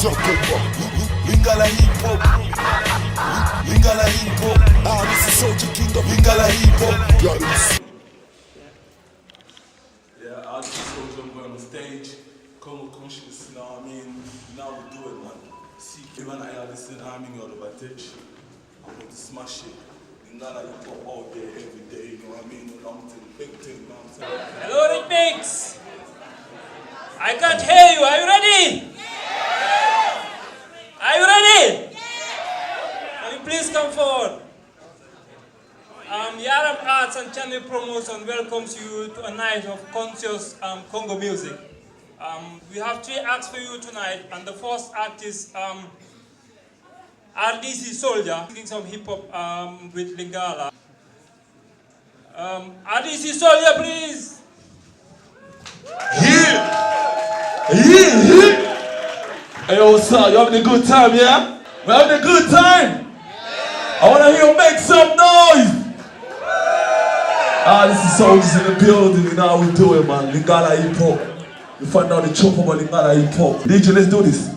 Lingala hip hop. Lingala hip hop. Ah, this is Soldier Kingdom. Lingala hip hop. Yeah, I just Soldier boy on the stage. Congo conscious, you know what I mean? Now we do it, man. See, even I listen, I'm in your advantage. I'm going to smash it. Lingala hip hop all day, every day, you know what I mean? Long thing, big thing, you know what I'm saying? Hello, Rhythmix. I can't hear you. Are you ready? Are you ready? Can you please come forward? Yaram Arts and Channel Promotion welcomes you to a night of conscious Congo music. We have 3 acts for you tonight, and the first act is RDC Soldier, singing some hip hop with Lingala. RDC Soldier, please. Hey, yo, what's up? You having a good time, yeah? We're having a good time? I want to hear you make some noise. This is Soldiers in the building. You know how we do it, man. Lingala hip hop. You find out the chop about Lingala hip hop. DJ, let's do this.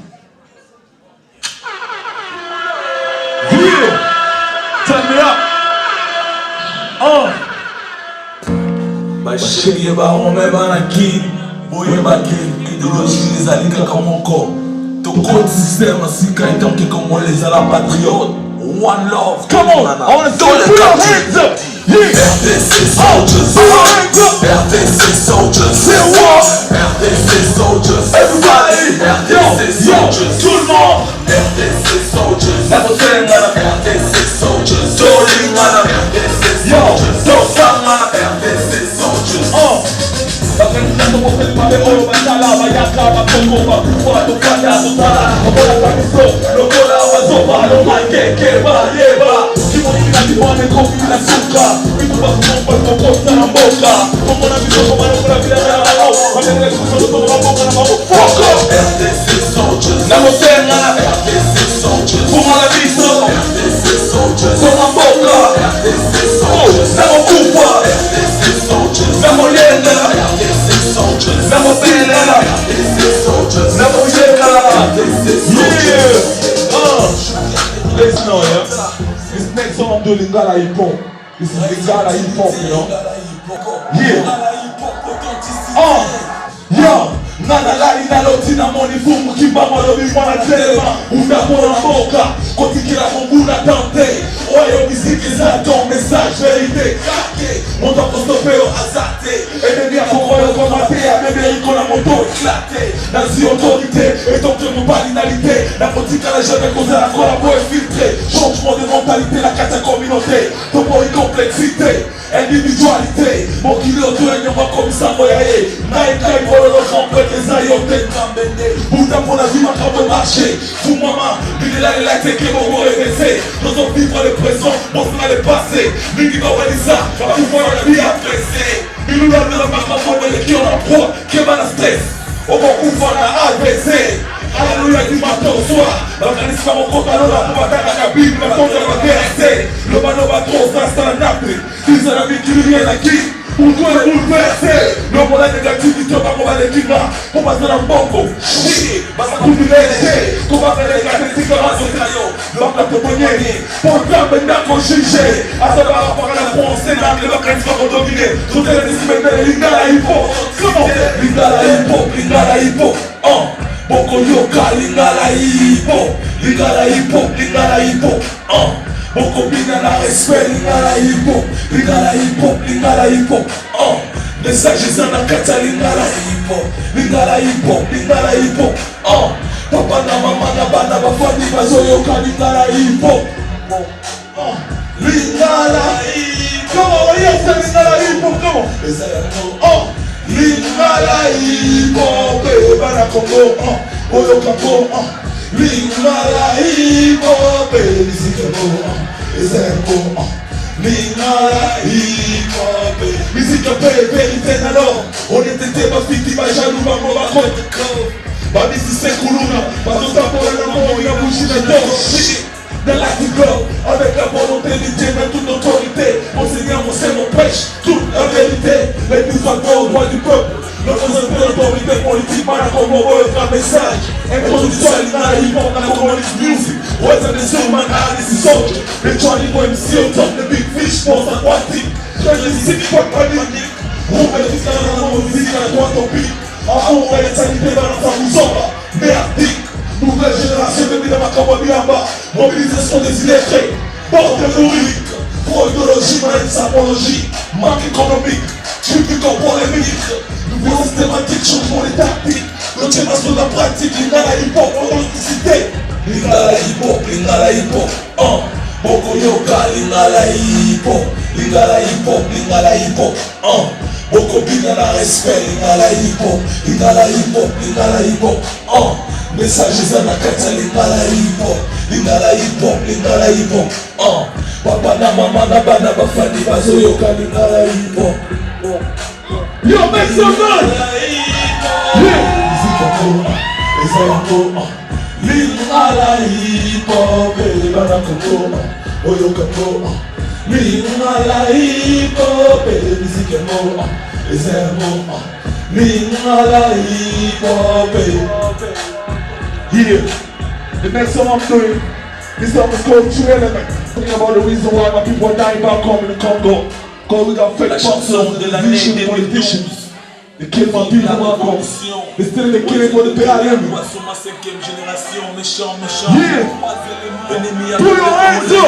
Yeah! Turn me up. Bashiri bahome banaki. Boye baki. Idéologie les alika comme encore. Ton code système ainsi qu'un temps qui comme les à la patriote. One love. Come on, I wanna see you put your hands up. Yeah. RDC soldiers. RDC soldiers. Say what? RDC soldiers. Everybody. RDC soldiers. Tout le monde. RDC soldiers. RDC soldiers. Dolingana. RDC soldiers. Dosangana. RDC soldiers. Bakandando wote pale oro batala bayaka bakongoba watu kanda tutala bola kabiso lokola wazoba lo mangeke ba yeba kimoni natibone kofi na suka vitu bakumba kokosa na mboka komona bisoko mara bila na wamele kusolo to mboka na mboka RDC soldiers na mosenga na RDC soldiers kumala biso RDC soldiers koma mboka RDC soldiers na mokufa RDC soldiers na molenga RDC soldiers na mosenga RDC soldiers na moyenga Let's know, yeah. This next song I'm doing Lingala hip hop. This is Lingala hip hop, you know. Yeah. Nana lali naloti na moni fumu kimbamo lobi mwana telema Undapona mboka, koti kila munguna tante Oyo miziki za ton message verite Kake, monta postopeo azate Enemi ya kokoyo komate ya bebe yiko na moto eklate Nazi autorité, et donc de nous balinalité La politique à la jeune cause à la collabo est filtré Changement de mentalité, la cata communauté Topo et complexité, individualité Mon kilo tout le monde comme ça moyaye Naïka y vole le champ les ayotes kambende Bouddha pour la vie ma carte marché Fou maman, il est là les lacs qui vont vous réveiller Nous on vivre le présent, on se le passé Mingi va voir ça, va pouvoir la vie appréciée Il nous l'a mis dans ma campagne, mais qui en a proie, qui est mal à stress On va pouvoir la ABC Alléluia du matin au soir L'organisme mon compte à l'heure pour battre la cabine La compte à la DRC Le mano va trop, ça c'est un appel Ils ont la vie qui lui vient à qui Pour toi le bouleversé Le monde a négativité, on va combattre les clients On va se la bongo Oui, va sa communauté On va faire les gars, c'est que la société Donc la témoigner Pour toi, maintenant qu'on juge À ça va rapport à la France C'est là que les vacances vont dominer Tout est les disciplines, Lingala hip hop Comment Lingala hip hop, Lingala hip hop Boko yoka, Lingala hip hop Lingala hip hop, Lingala hip hop Boko bina na respect, Lingala hip hop Lingala hip hop, Lingala hip hop Message zana kata Lingala hip hop Lingala hip hop, Lingala hip hop Papa na mama na bana bafani bazoyoka Lingala hip hop Lingala hip hop Come on, yes, Lingala hip hop, come on Lingala hip hop, bana Congo, Oyo Congo, Lingala hip hop, musique Congo, Lingala hip hop, musique vérité alors, on était pas fiti, pas jaloux, pas mon bac, pas ici c'est Koulouna, pas tout ça pour le moment, il a bougé de dos. De la go, avec la volonté de Dieu, mais toute autorité. Mon Seigneur, mon Seigneur, mon prêche, toute la vérité. Les soient au droit du peuple. Notre autorité politique, par la Congo, un message. Introduction à hip hop na Congolese music. Weza nisema na halisi sote. Echwani kwa MC on top the big fish force aquatic. Kwenye mziki kwa panic. Umefika na muziki na kwa topic. Afu umeleta nipenda na sabuzoba. Merdique. Nouvelle génération de Mina Makamba Biamba. Mobilisation des illettrés. Porte lyrique. Pro-idéologie, sapologie. Manque économique. Critique en polémique. Nouveau systématique, changement des tactiques. Le thème de la pratique. Lingala hip-hop, authenticité. Lingala hip-hop, lingala hip-hop. Boko yoga, lingala hip-hop. Lingala hip-hop, lingala hip-hop. Boko bina na respect, lingala hip-hop. Lingala hip-hop, lingala hip-hop. Message na kata lingala hip-hop. Lingala hip-hop, lingala hip-hop. Papa na mama na bana bafani bazoyoka lingala hip-hop. Yo, make some noise! Musique lingala hip-hop, bana kokoma, oyoka koma. Lingala hip-hop, musique mo, ezemo. Lingala hip-hop. Here, the next song I'm doing, this song is called True Element. Talking about the reason why my people are dying back home in the Congo. Because we got fake boxers, vicious politicians. They kill my people back home. They still they killing for the PRM. Yeah. Put your hands up.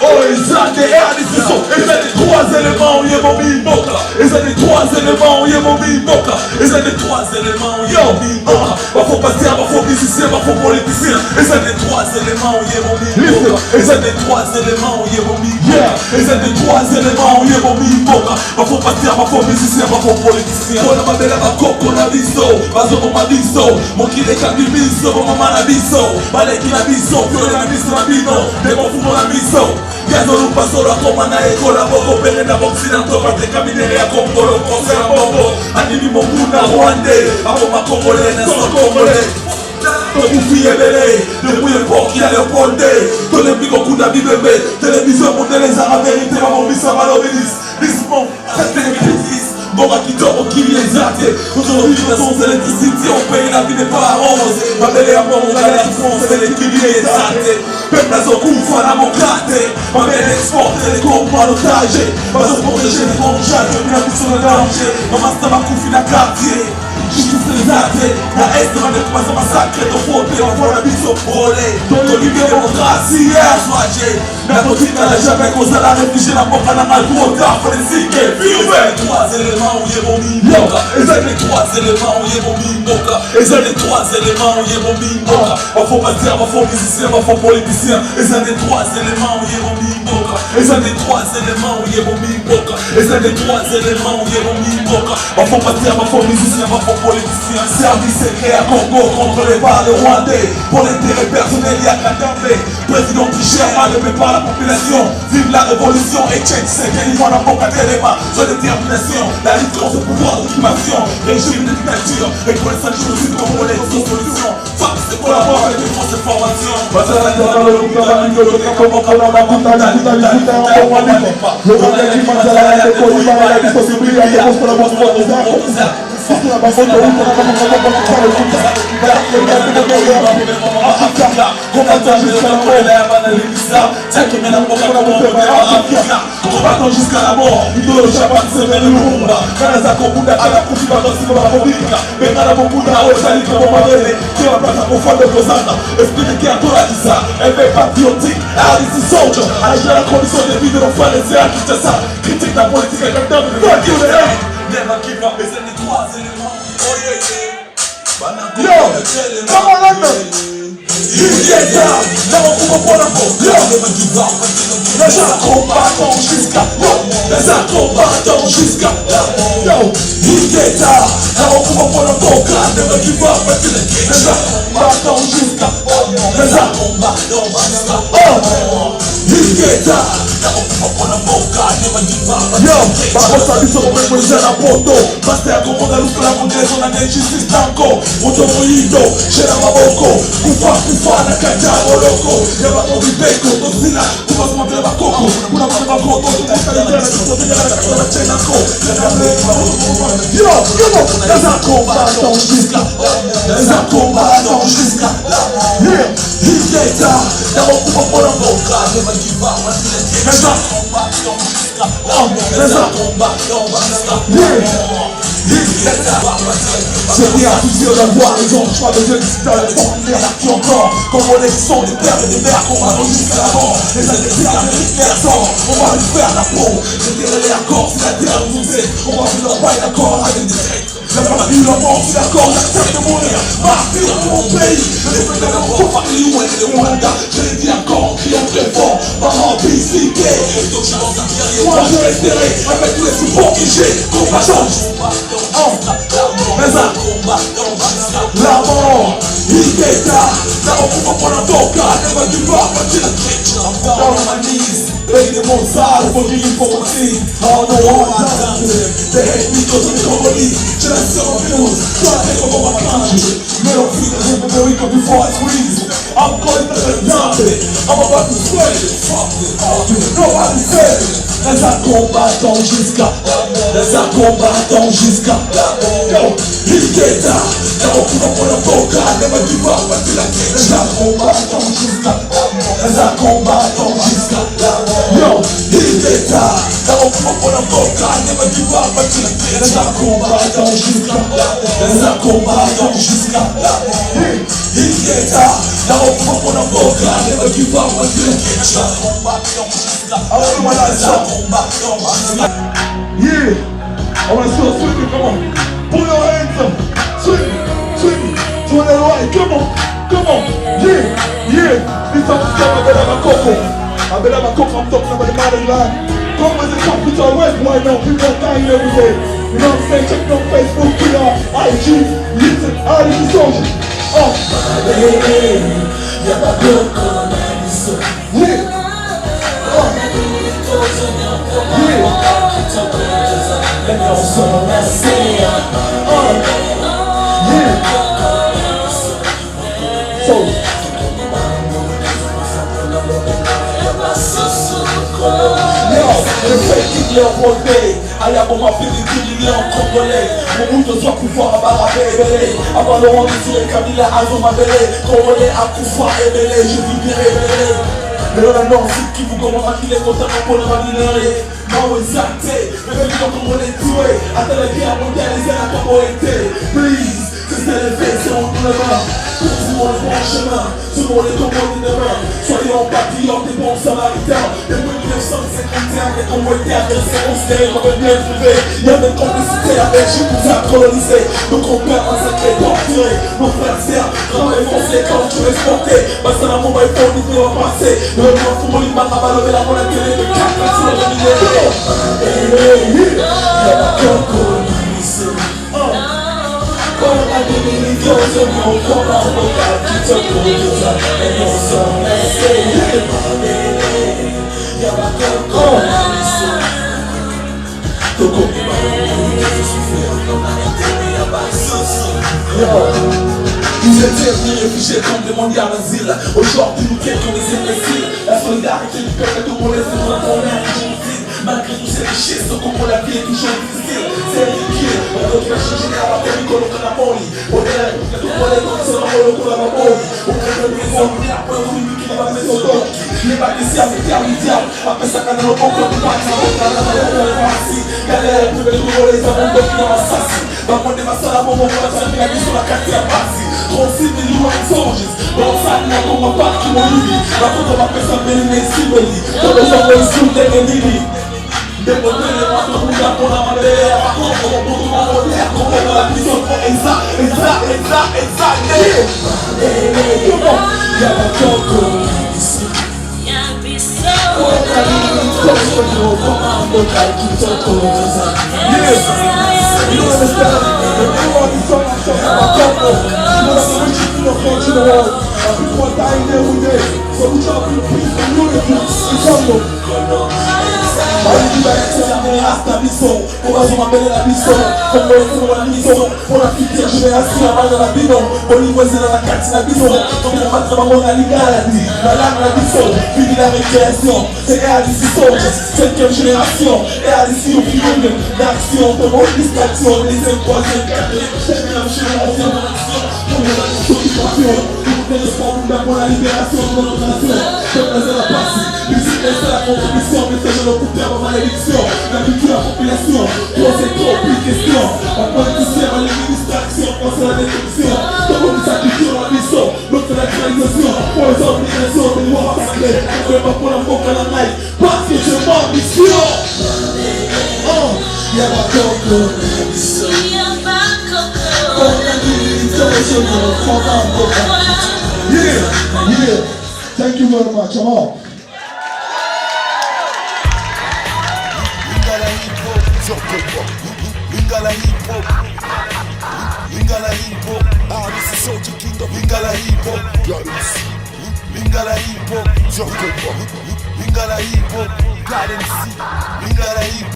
Oh, ils ont des airs d'isson. Ils ont des trois éléments, ils ont mis moka. Ils ont des trois éléments, ils ont mis moka. Ils ont des trois éléments, ils ont mis moka. Faut passer, faut musicien, faut politicien. Ils ont des trois éléments, ils ont mis moka. Ils ont des trois éléments, ils ont mis moka. Ils ont des trois éléments, ils ont mis moka. Faut passer, faut musicien, faut politicien. Pour la mabela, ma coco, la biso. Bazo, ma biso. Mon qui les candy biso, maman la biso. Balek la biso, violé la biso, la bino. Demo fumo la biso. Gazo lupa solo akoma na ekola boko. Pele na boxi na toka teka minere ya kongolo. Kose na bongo. Animi mokuna Rwande. Ako makongole na so kongole. Tokufiye bele. Depuis l'époque il y a le pondé. Tole miko kuna bibebe. Télévision mondiale les arabes vérité. Maman misa malobilis. Bismon. Reste crisis. Boga kitoko kiliezate. Aujourd'hui sans électricité on paye la vie des parents. Ma belle à mon gars qui font les kiliezate. Peuple à son coup fa na mokate. Ma belle exporte les corps en otage. Pas se protéger les conjats. Je viens plus sur le danger. Maman ça m'a confié dans quartier. Justice les athées. La est de ma découverte massacre. De frotter on voit la bise au brûlé. Dans le livre démocratie hier soigé. La politique n'a jamais causé la réfugié. La boca n'a pas trop tard. Faut les ziquer. Trois éléments où il y a mon mimoka. Et c'est les trois éléments où il y a mon mimoka. Et c'est les trois éléments où il y a mon mimoka. Faut pas dire, faut musicien, faut politicien. Et c'est les trois éléments où il y a mon mimoka. Et c'est les trois éléments où il y a mon mimoka. Et c'est les trois éléments où il y a mon mimoka. Faut pas dire, faut musicien, faut politicien. Service secret à Congo, contrôlé par le Rwandais. Pour l'intérêt personnel, il y a Kagame. Président qui gère mal aimé par la population. Vive la révolution et check, c'est qu'il y a un bon téléma. Sur détermination, la lutte contre le pouvoir d'occupation. Régime de dictature, et pour les 5 jours aussi de congolais sans solution. Fuck, c'est collabore avec les forces de formation. Combattant jusqu'à la mort, idéologie à partir de l'Umba. Kanaza Kobuda, Kana Kufiba, Tossiba, Mabobika. Benana Bobuda, Osali, Kabomabele, qui va pas confondre de Rosana. Esprit qui a tout la dit ça, elle est patriotique, Alice Soldier, agir la condition de vie de nos frères et sœurs qui fait ça. Critique la politique et quelqu'un de fuck you the hell. Never give up, mais c'est les trois éléments. Oh yeah, yeah. Yo, come on London. Yugeta, là on coupe pour la peau. Yo, never give up. Les acrobatons jusqu'à yo. Les acrobatons jusqu'à yo. Yugeta, là on coupe pour la peau. Never give up. Les acrobatons jusqu'à les acrobatons jusqu'à Yugeta, là on coupe pour la peau. Never give up. Yo, babosa biso represent a poto. Basta ya komonga luka la mondezo na injustice tanko. Moto moyido, shera maboko. Kufa na kata boloko. Yaba mobi beko, tosila. Kufa kumabela bakoko. Kuna mabela bakoko, tukaka yidana. Yo, dans un combattant jusqu'à dans un combattant jusqu'à il est là, dans mon pouvoir pour la boca, ne va qui va, dans un combattant jusqu'à dans un combattant j'ai pris un fusil de voir les gens, je crois que Dieu dit dans le fond, il est là qui encore. Comme on est son des pères et des mères, qu'on va nous jusqu'à l'avant. Les adversaires avec personne, on va lui faire la peau. Je dirai les accords, si la terre nous sait, on va vous leur bailler d'accord avec des traîtres. La maladie, la mort, c'est d'accord, j'accepte de mourir. Martyr de mon pays, je l'ai fait dans mon famille, où est le Rwanda. Je l'ai dit encore, criant très fort, maman, bicyclé. Moi je resterai avec tous les supports que j'ai, combat change. Mais ça, la mort, il est là, là on peut pas prendre un toca, never give up until I catch you. I'm down on my knees, begging the most high, forgive me for my sin. I don't know what I've done to them, they hate me cause of the company. Should I sell my bills, try to take over my country. Middle finger in the week before I squeeze. I'm going to the dump it, I'm about to sweat it, fuck it, nobody said it. Dans un combattant jusqu'à, dans un combattant jusqu'à. Yo, il est là, là on peut pas prendre un toca, never give up until I catch you. Dans un combattant jusqu'à, dans un combattant jusqu'à. Yo, il est là, là on peut pas prendre un toca, never give up until I catch you. Dans un combattant jusqu'à, dans un combattant jusqu'à. Il est là, là on peut pas prendre un toca, never give up until I catch you. Dans un combattant jusqu'à, dans un combattant jusqu'à. Yeah, I want to see us swing it, come on. Pull your hands up, swing, to the right, come on, yeah. This time it's time I better have a cocoa. I'm talking about the motherland. Come with the capital West, why now? People are dying every day. You know what I'm saying? Check out Facebook, Twitter, IG, listen, all these socials. Allez, bon, ma fille, il est en congolais. Mon mouton soit pouvoir à barabé et belé. Avant le rendre sur les Camilla, Azon m'a belé. Congolais à pouvoir et belé, je vis bien révélé. Mais on a non, c'est qui vous comment qu'il est content pour le malinéré. Non, exacté, mais même quand on est tué. Attends la guerre mondiale, les ailes à comment était. Please, c'est élevé, c'est en tout le main. Toujours le bon chemin, selon les commandes de demain. Soyons patriotes et bons samaritains. Depuis 1951, les convois étaient agressés, on se on veut bien trouver. Il y a des complicités avec Belgique, nous a colonisé. Nos compères massacrés, torturés. Nos frères serfs, grands et foncés, quand tu exportés. Parce que la bombe est pour nous va passer. Le roi Foumo, il m'a rabalové la bonne télé de 4 sur le millénaire. Il y a pas qu'un colonisé. Comme la Dominique, on se montre comme un vocal qui te pose et on s'en laisse. Il y a pas qu'un colonisé. Toko qui m'a donné, je suis fier comme la terre, il y a pas de souci. Ils étaient venus réfugiés comme des mondiales d'asile. Aujourd'hui, nous quelques des imbéciles. La solidarité du peuple est au monde, c'est pour la première injustice. Malgré tous ces richesses, donc pour la vie est toujours difficile. C'est ridicule, on a d'autres machines générales à faire une colonne à Moli. On est là, il y a tout le monde qui se rend au coup à la Moli. On est là, on est là, on est qui va mettre au dos. Les bacs ici avec terre diable. Après ça, quand on a encore du bac, ça va faire la main, on est ici. Galère, on peut mettre tout les hommes qui ont assassin. Va prendre des masses à la bombe, on va faire la vie sur la quartier à Bassi. 36 millions de soldiers. Dans ça, il y a comme un parc qui m'a eu. La photo va faire ça, mais il est si belle. Dans le sang, il se fout des des bonheurs, on a pour la madère, on a pour la moderne, on a la prison pour exact. Y'a pas encore ici. On a mis comme sur le commande local qui te cause. You don't understand? The new one is on our Congo. You know the riches in the country, the world. People are dying every day. So we try to bring peace and unity in Congo. race d'Abisson, pour raison ma belle l'Abisson, comme le fond la maison, pour la future génération, la balle de la bidon, pour les voisins dans la carte d'Abisson, comme le matin, maman, la ligaladi, la lame d'Abisson, fini la récréation, c'est RDC Soldiers, 5e génération, RDC au film d'action, de mon distraction, les 3e, 4e génération, pour les occupation, pour les sport, pour la libération de notre nation, pour la passe, musique, c'est la contribution, message de nos coupeurs en malédiction, la culture, la population, posez trop, plus de questions, la politicien, la distraction, pense à la détection, comme on sa culture, la mission, notre naturalisation, pour les organisations, des lois sacrées, on ne pas pour la moque à la maille, parce que je m'ambition. Oh, y'a ma coco, yeah, thank you very much, I'm off. Lingala hip hop, circle pop. Lingala hip hop. Lingala hip hop. RDC Soldier Kingdom. Lingala hip hop. Lingala hip hop, circle pop. Lingala hip hop. Lingala hip hop.